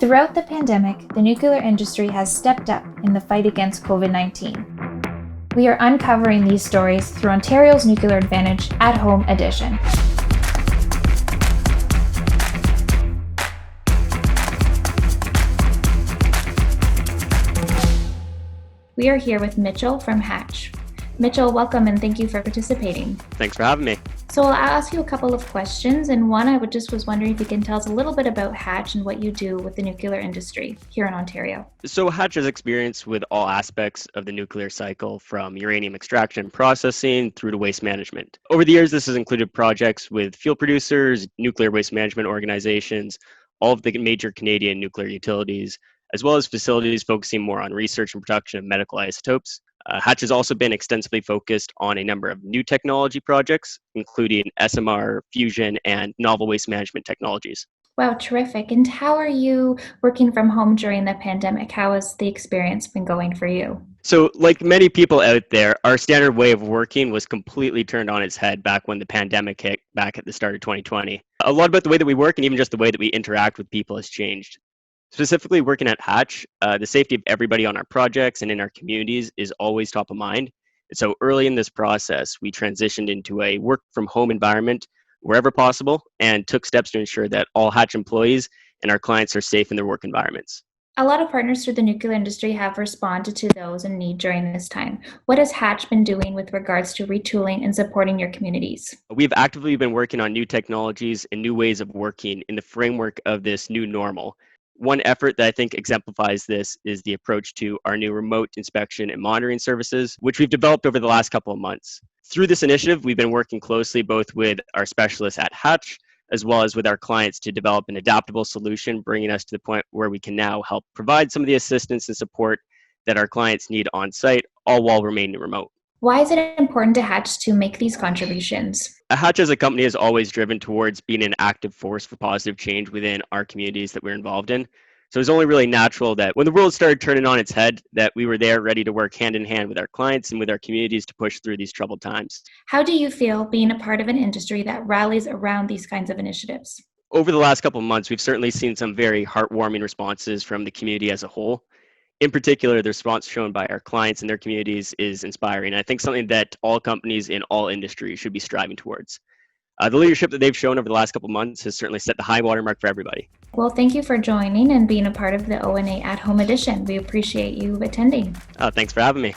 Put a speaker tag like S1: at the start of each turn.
S1: Throughout the pandemic, the nuclear industry has stepped up in the fight against COVID-19. We are uncovering these stories through Ontario's Nuclear Advantage At Home edition. We are here with Mitchell from Hatch. Mitchell, welcome and thank you for participating.
S2: Thanks for having me.
S1: So I'll ask you a couple of questions, and one, I was wondering if you can tell us a little bit about Hatch and what you do with the nuclear industry here in Ontario.
S2: So Hatch has experience with all aspects of the nuclear cycle, from uranium extraction and processing through to waste management. Over the years, this has included projects with fuel producers, nuclear waste management organizations, all of the major Canadian nuclear utilities, as well as facilities focusing more on research and production of medical isotopes. Hatch has also been extensively focused on a number of new technology projects, including SMR, fusion, and novel waste management technologies.
S1: Wow, terrific. And how are you working from home during the pandemic? How has the experience been going for you?
S2: So, like many people out there, our standard way of working was completely turned on its head back when the pandemic hit back at the start of 2020. A lot about the way that we work and even just the way that we interact with people has changed. Specifically working at Hatch, the safety of everybody on our projects and in our communities is always top of mind. And so early in this process, we transitioned into a work from home environment wherever possible and took steps to ensure that all Hatch employees and our clients are safe in their work environments.
S1: A lot of partners through the nuclear industry have responded to those in need during this time. What has Hatch been doing with regards to retooling and supporting your communities?
S2: We've actively been working on new technologies and new ways of working in the framework of this new normal. One effort that I think exemplifies this is the approach to our new remote inspection and monitoring services, which we've developed over the last couple of months. Through this initiative, we've been working closely both with our specialists at Hatch as well as with our clients to develop an adaptable solution, bringing us to the point where we can now help provide some of the assistance and support that our clients need on site, all while remaining remote.
S1: Why is it important to Hatch to make these contributions?
S2: Hatch as a company is always driven towards being an active force for positive change within our communities that we're involved in. So it's only really natural that when the world started turning on its head, that we were there ready to work hand in hand with our clients and with our communities to push through these troubled times.
S1: How do you feel being a part of an industry that rallies around these kinds of initiatives?
S2: Over the last couple of months, we've certainly seen some very heartwarming responses from the community as a whole. In particular, the response shown by our clients and their communities is inspiring. I think something that all companies in all industries should be striving towards. The leadership that they've shown over the last couple of months has certainly set the high watermark for everybody.
S1: Well, thank you for joining and being a part of the ONA At Home edition. We appreciate you attending.
S2: Thanks for having me.